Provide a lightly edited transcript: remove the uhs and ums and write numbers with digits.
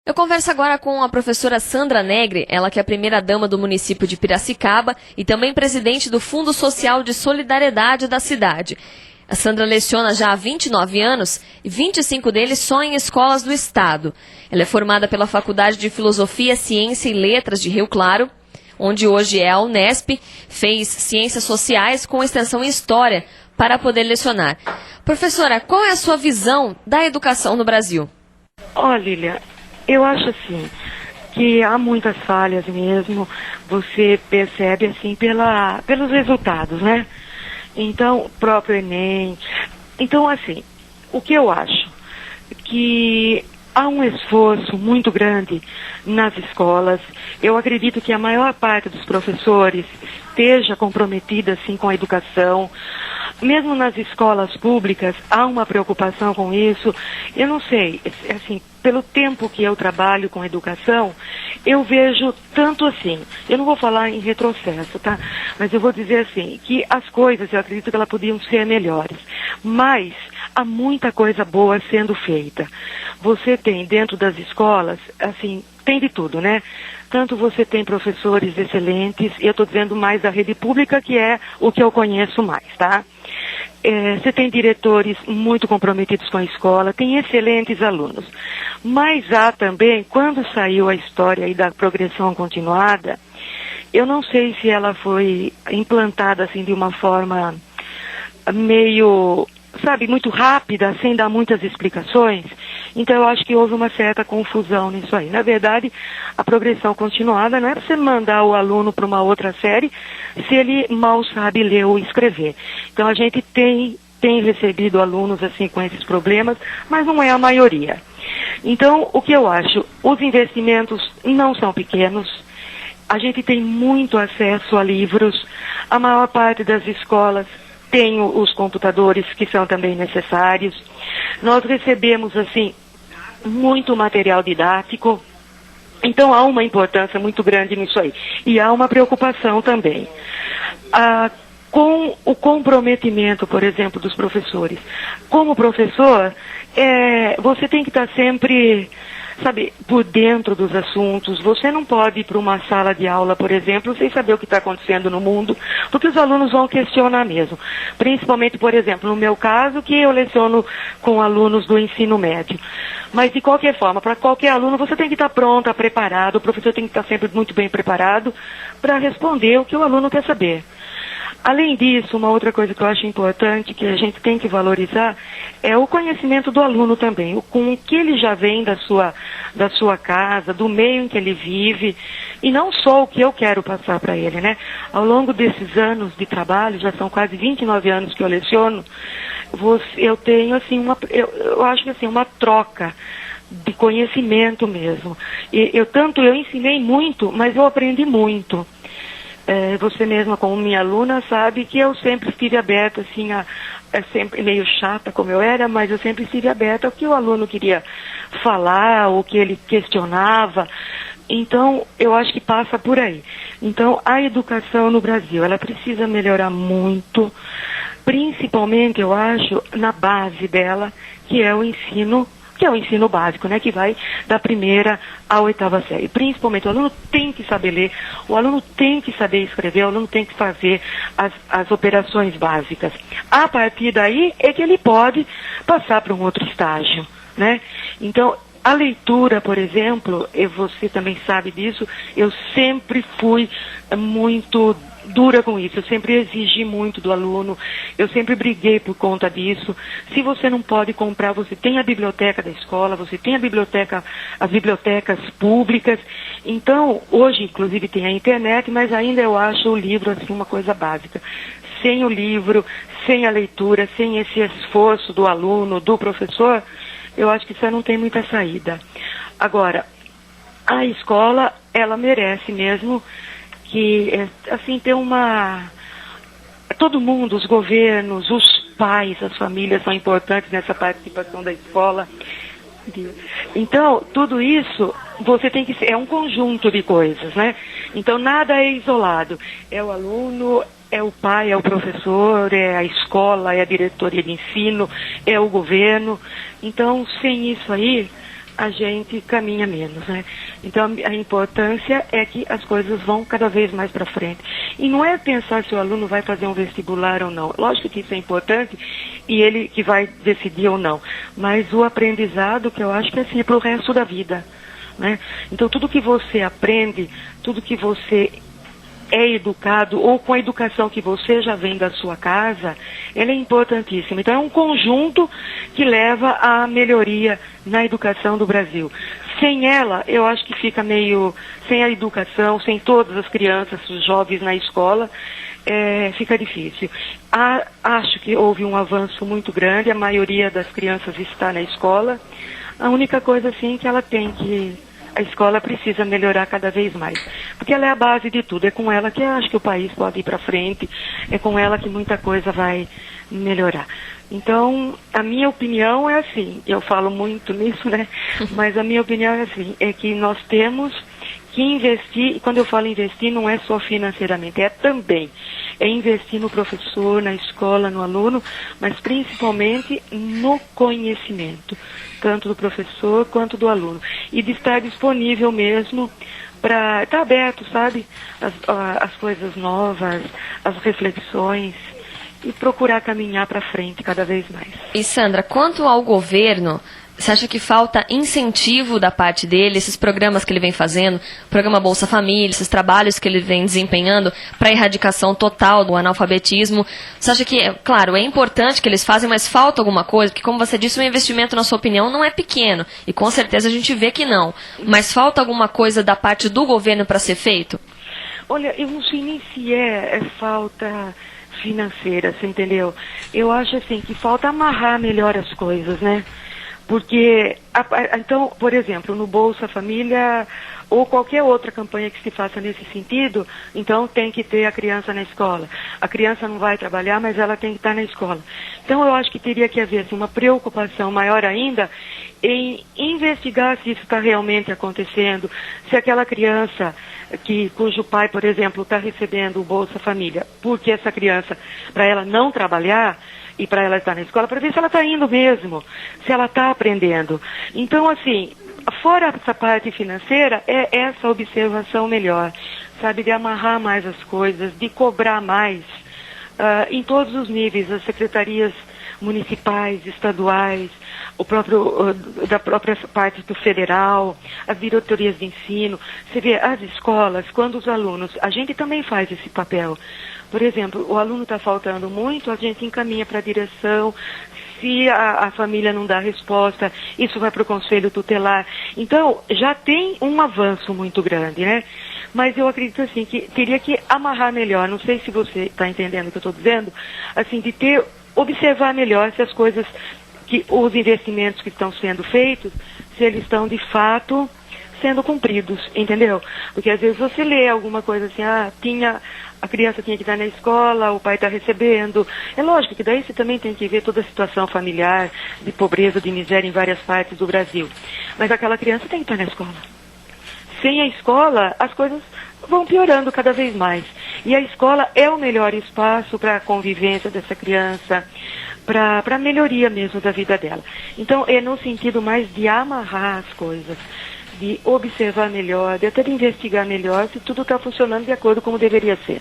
Eu converso agora com a professora Sandra Negri, ela que é a primeira-dama do município de Piracicaba e também presidente do Fundo Social de Solidariedade da cidade. A Sandra leciona já há 29 anos e 25 deles só em escolas do estado. Ela é formada pela Faculdade de Filosofia, Ciência e Letras de Rio Claro, onde hoje é a Unesp, fez Ciências Sociais com extensão em História para poder lecionar. Professora, qual é a sua visão da educação no Brasil? Olha, Lília, eu acho assim que há muitas falhas mesmo, você percebe assim pelos resultados, né? Então, o próprio Enem. Então, assim, o que eu acho? Que há um esforço muito grande nas escolas. Eu acredito que a maior parte dos professores esteja comprometida assim com a educação. Mesmo nas escolas públicas, há uma preocupação com isso. Eu não sei, assim, pelo tempo que eu trabalho com educação, eu vejo tanto assim, eu não vou falar em retrocesso, tá? Mas eu vou dizer assim, que as coisas, eu acredito que elas podiam ser melhores. Mas há muita coisa boa sendo feita. Você tem dentro das escolas, assim, tem de tudo, né? Tanto você tem professores excelentes, eu estou dizendo mais da rede pública, que é o que eu conheço mais, tá? Você tem diretores muito comprometidos com a escola, tem excelentes alunos. Mas há também, quando saiu a história aí da progressão continuada, eu não sei se ela foi implantada assim de uma forma meio, sabe, muito rápida, sem dar muitas explicações. Então eu acho que houve uma certa confusão nisso aí. Na verdade, a progressão continuada não é para você mandar o aluno para uma outra série se ele mal sabe ler ou escrever. Então a gente tem recebido alunos assim com esses problemas, mas não é a maioria. Então, o que eu acho? Os investimentos não são pequenos. A gente tem muito acesso a livros. A maior parte das escolas tem os computadores que são também necessários. Nós recebemos, assim, muito material didático. Então há uma importância muito grande nisso aí. E há uma preocupação também. Com o comprometimento, por exemplo, dos professores. Como professor, você tem que estar sempre, sabe, por dentro dos assuntos. Você não pode ir para uma sala de aula, por exemplo, sem saber o que está acontecendo no mundo, porque os alunos vão questionar mesmo. Principalmente, por exemplo, no meu caso, que eu leciono com alunos do ensino médio. Mas, de qualquer forma, para qualquer aluno, você tem que estar pronto, preparado, o professor tem que estar sempre muito bem preparado para responder o que o aluno quer saber. Além disso, uma outra coisa que eu acho importante, que a gente tem que valorizar, é o conhecimento do aluno também, com o que ele já vem da sua casa, do meio em que ele vive, e não só o que eu quero passar para ele, né? Ao longo desses anos de trabalho, já são quase 29 anos que eu leciono, eu tenho, assim, eu acho que assim, uma troca de conhecimento mesmo. Eu ensinei muito, mas eu aprendi muito. Você mesma, como minha aluna, sabe que eu sempre estive aberta, assim, sempre meio chata como eu era, mas eu sempre estive aberta ao que o aluno queria falar, o que ele questionava. Então, eu acho que passa por aí. Então, a educação no Brasil, ela precisa melhorar muito, principalmente, eu acho, na base dela, que é o ensino básico, né, que vai da primeira à oitava série. Principalmente, o aluno tem que saber ler, o aluno tem que saber escrever, o aluno tem que fazer as operações básicas. A partir daí é que ele pode passar para um outro estágio, né? Então, a leitura, por exemplo, você também sabe disso, eu sempre fui muito dura com isso, eu sempre exigi muito do aluno, eu sempre briguei por conta disso. Se você não pode comprar, você tem a biblioteca da escola, você tem as bibliotecas públicas. Então, hoje, inclusive, tem a internet, mas ainda eu acho o livro, assim, uma coisa básica. Sem o livro, sem a leitura, sem esse esforço do aluno, do professor, eu acho que isso não tem muita saída. Agora, a escola, ela merece mesmo que, assim, ter todo mundo, os governos, os pais, as famílias são importantes nessa participação da escola. Então, tudo isso, você tem que é um conjunto de coisas, né? Então, nada é isolado. É o aluno, é o pai, é o professor, é a escola, é a diretoria de ensino, é o governo. Então, sem isso aí, a gente caminha menos, né? Então, a importância é que as coisas vão cada vez mais para frente. E não é pensar se o aluno vai fazer um vestibular ou não. Lógico que isso é importante e ele que vai decidir ou não. Mas o aprendizado, que eu acho que é assim, é para o resto da vida, né? Então, tudo que você aprende, tudo que você é educado, ou com a educação que você já vem da sua casa, ela é importantíssima. Então é um conjunto que leva à melhoria na educação do Brasil. Sem ela, eu acho que fica meio, sem a educação, sem todas as crianças, os jovens na escola, fica difícil. Acho que houve um avanço muito grande, a maioria das crianças está na escola. A única coisa, assim, que ela tem que... A escola precisa melhorar cada vez mais, porque ela é a base de tudo, é com ela que eu acho que o país pode ir para frente, é com ela que muita coisa vai melhorar. Então, a minha opinião é assim, eu falo muito nisso, né, mas a minha opinião é assim, é que nós temos que investir, e quando eu falo investir não é só financeiramente, é também, é investir no professor, na escola, no aluno, mas principalmente no conhecimento, tanto do professor quanto do aluno. E de estar disponível mesmo para estar aberto, sabe? As coisas novas, as reflexões, e procurar caminhar para frente cada vez mais. E Sandra, quanto ao governo, você acha que falta incentivo da parte dele, esses programas que ele vem fazendo, o programa Bolsa Família, esses trabalhos que ele vem desempenhando para a erradicação total do analfabetismo? Você acha que, claro, é importante que eles fazem, mas falta alguma coisa? Porque, como você disse, o investimento, na sua opinião, não é pequeno. E com certeza a gente vê que não. Mas falta alguma coisa da parte do governo para ser feito? Olha, eu não sei nem se é falta financeira, você entendeu? Eu acho assim que falta amarrar melhor as coisas, né? Porque, então, por exemplo, no Bolsa Família ou qualquer outra campanha que se faça nesse sentido, então tem que ter a criança na escola. A criança não vai trabalhar, mas ela tem que estar na escola. Então eu acho que teria que haver assim, uma preocupação maior ainda em investigar se isso está realmente acontecendo, se aquela criança cujo pai, por exemplo, está recebendo o Bolsa Família, porque essa criança, para ela não trabalhar, e para ela estar na escola, para ver se ela está indo mesmo, se ela está aprendendo. Então, assim, fora essa parte financeira, é essa observação melhor, sabe, de amarrar mais as coisas, de cobrar mais, em todos os níveis, as secretarias municipais, estaduais, da própria parte do federal, as diretorias de ensino. Você vê, as escolas, quando os alunos, a gente também faz esse papel. Por exemplo, o aluno está faltando muito, a gente encaminha para a direção. Se a família não dá resposta, isso vai para o conselho tutelar. Então, já tem um avanço muito grande, né? Mas eu acredito assim que teria que amarrar melhor, não sei se você está entendendo o que eu estou dizendo, assim, de observar melhor se as coisas, os investimentos que estão sendo feitos, se eles estão de fato sendo cumpridos, entendeu? Porque às vezes você lê alguma coisa assim, a criança tinha que estar na escola, o pai está recebendo. É lógico que daí você também tem que ver toda a situação familiar, de pobreza, de miséria em várias partes do Brasil. Mas aquela criança tem que estar na escola. Sem a escola, as coisas vão piorando cada vez mais. E a escola é o melhor espaço para a convivência dessa criança, para a melhoria mesmo da vida dela. Então, é no sentido mais de amarrar as coisas, de observar melhor, de até de investigar melhor se tudo está funcionando de acordo como deveria ser.